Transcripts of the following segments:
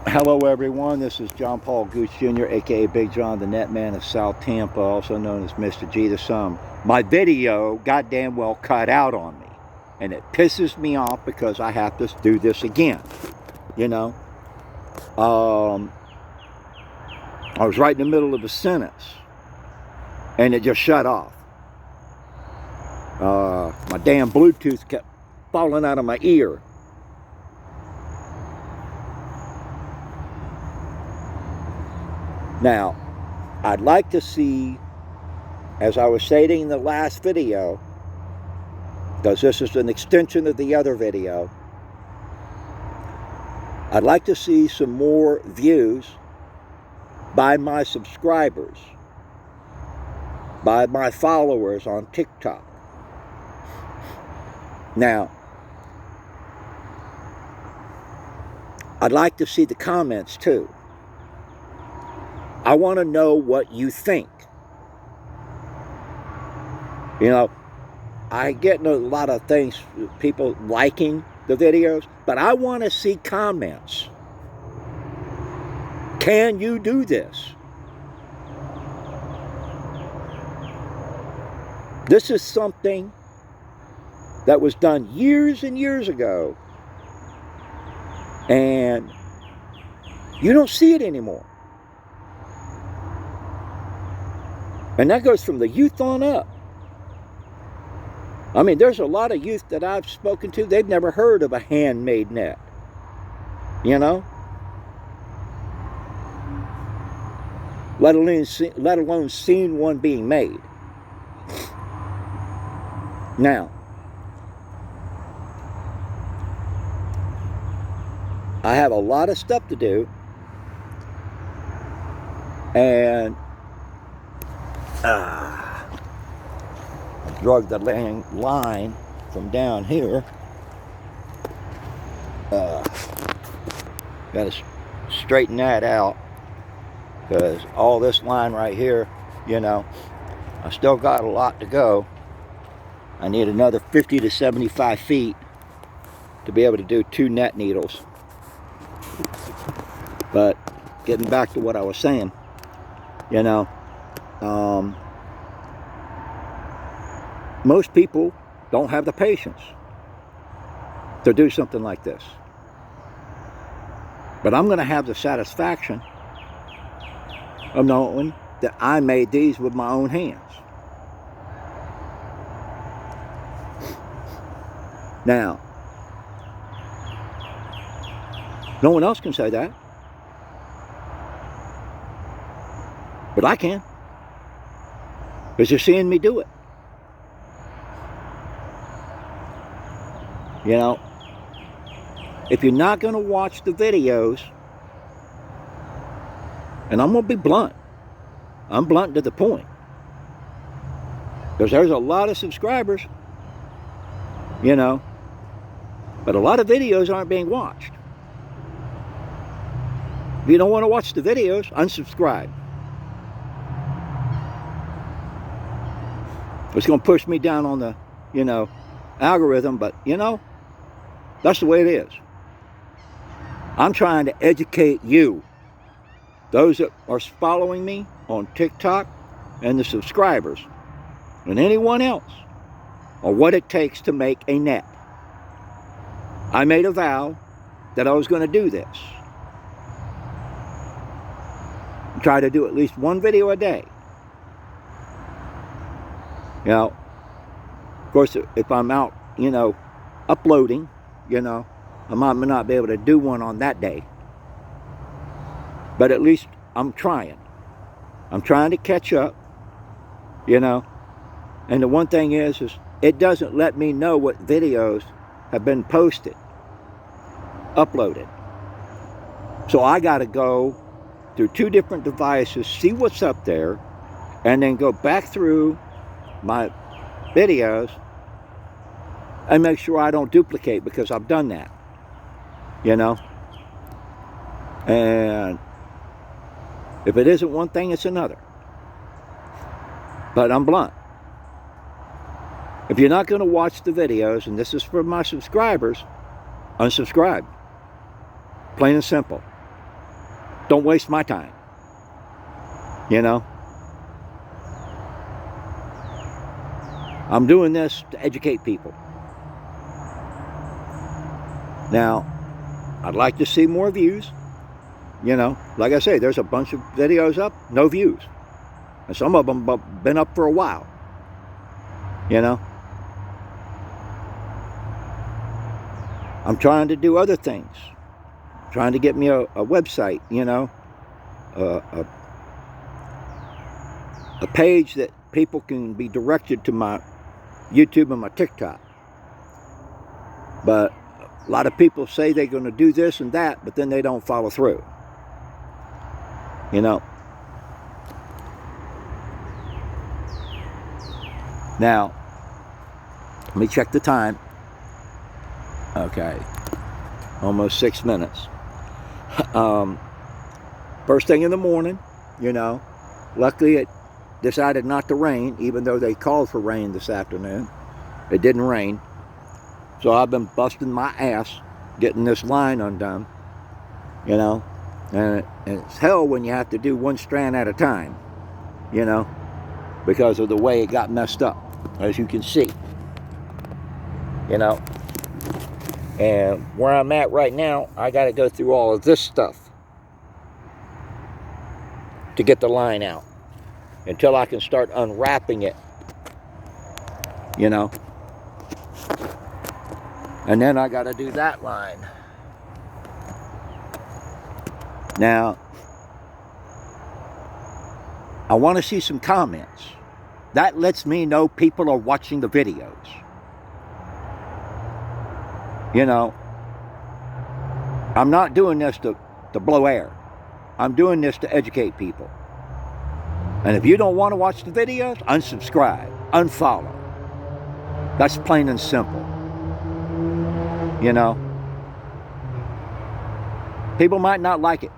Hello everyone, this is John Paul Gooch Jr., aka Big John, the Netman of South Tampa, also known as Mr. G the Sum. My video goddamn well cut out on me, and it pisses me off because I have to do this again, you know. I was right in the middle of a sentence, and it just shut off. My damn Bluetooth kept falling out of my ear. Now, I'd like to see, as I was stating in the last video, because this is an extension of the other video, I'd like to see some more views by my subscribers, by my followers on TikTok. Now, I'd like to see the comments too. I want to know what you think. You know, I get a lot of things, people liking the videos, but I want to see comments. Can you do this? This is something that was done years and years ago, and you don't see it anymore. And that goes from the youth on up. I mean, there's a lot of youth that I've spoken to, they've never heard of a handmade net. You know? Let alone seen one being made. Now, I have a lot of stuff to do, and drug the line from down here. Got to straighten that out, because all this line right here, you know, I still got a lot to go. I need another 50 to 75 feet to be able to do 2 net needles. But getting back to what I was saying, you know, most people don't have the patience to do something like this. But I'm going to have the satisfaction of knowing that I made these with my own hands. Now, no one else can say that, but I can, because you're seeing me do it. You know, if you're not going to watch the videos, and I'm going to be blunt, I'm blunt to the point, because there's a lot of subscribers, you know, but a lot of videos aren't being watched. If you don't want to watch the videos, unsubscribe. It's going to push me down on the, you know, algorithm, but, you know, that's the way it is. I'm trying to educate you, those that are following me on TikTok, and the subscribers, and anyone else, on what it takes to make a net. I made a vow that I was going to do this. Try to do at least 1 video a day. You know, of course, if I'm out, you know, uploading, you know, I might not be able to do one on that day. But at least I'm trying. I'm trying to catch up, you know. And the one thing is it doesn't let me know what videos have been posted, uploaded. So I got to go through 2 different devices, see what's up there, and then go back through my videos and make sure I don't duplicate, because I've done that, you know. And if it isn't one thing, it's another. But I'm blunt. If you're not going to watch the videos, and this is for my subscribers, unsubscribe. Plain and simple. don't waste my time. You know? I'm doing this to educate people. Now, I'd like to see more views. You know, like I say, there's a bunch of videos up, no views. And some of them have been up for a while. You know? I'm trying to do other things. Trying to get me a website, you know? A page that people can be directed to my YouTube and my TikTok. But a lot of people say they're going to do this and that, but then they don't follow through. You know? Now, let me check the time. Okay. Almost 6 minutes. First thing in the morning, you know. Luckily, it decided not to rain, even though they called for rain this afternoon. It didn't rain. So I've been busting my ass getting this line undone, you know. And it's hell when you have to do one strand at a time, you know, because of the way it got messed up, as you can see, you know. And where I'm at right now, I got to go through all of this stuff to get the line out until I can start unwrapping it, you know. And then I got to do that line. Now, I want to see some comments. That lets me know people are watching the videos. You know, I'm not doing this to blow air. I'm doing this to educate people. And if you don't want to watch the videos, unsubscribe, unfollow. That's plain and simple. You know, people might not like it,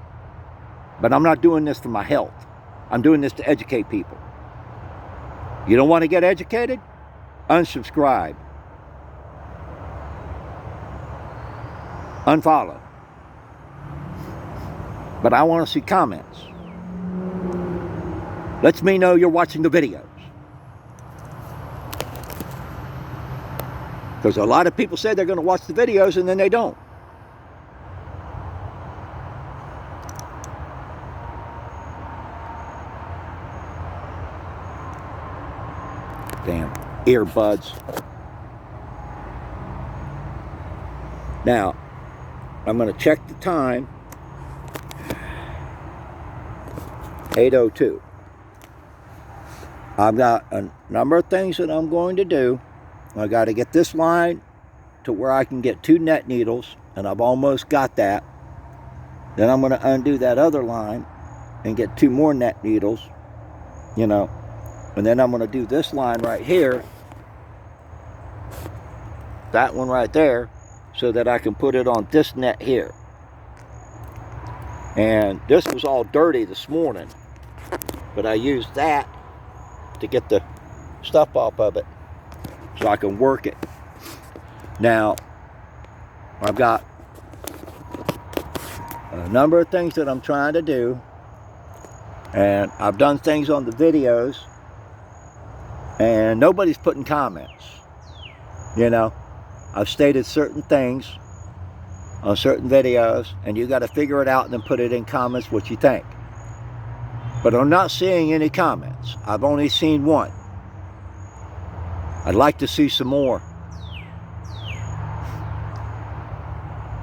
but I'm not doing this for my health. I'm doing this to educate people. You don't want to get educated? Unsubscribe. Unfollow. But I want to see comments. Lets me know you're watching the videos. Because a lot of people say they're going to watch the videos and then they don't. Damn earbuds. Now, I'm going to check the time. 8:02. I've got a number of things that I'm going to do. I got to get this line to where I can get 2 net needles, and I've almost got that. Then I'm going to undo that other line and get 2 more net needles, you know. And then I'm going to do this line right here, that one right there, so that I can put it on this net here. And this was all dirty this morning, but I used that to get the stuff off of it so I can work it. Now, I've got a number of things that I'm trying to do, and I've done things on the videos, and nobody's putting comments. You know, I've stated certain things on certain videos, and you got to figure it out and then put it in comments what you think. But I'm not seeing any comments. I've only seen one. I'd like to see some more.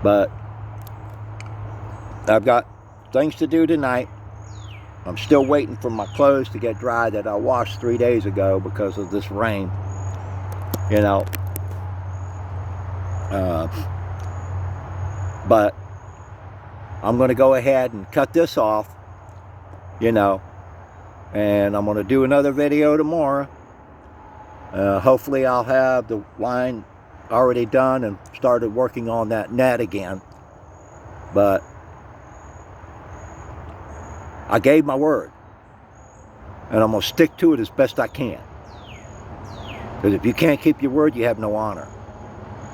But I've got things to do tonight. I'm still waiting for my clothes to get dry that I washed 3 days ago because of this rain. You know. But I'm going to go ahead and cut this off, you know, and I'm going to do another video tomorrow. Hopefully I'll have the line already done and started working on that net again. But I gave my word, and I'm going to stick to it as best I can. Because if you can't keep your word, you have no honor.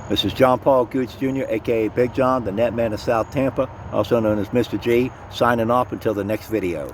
This is John Paul Goods Jr., a.k.a. Big John, the Net Man of South Tampa. also known as Mr. G, signing off until the next video.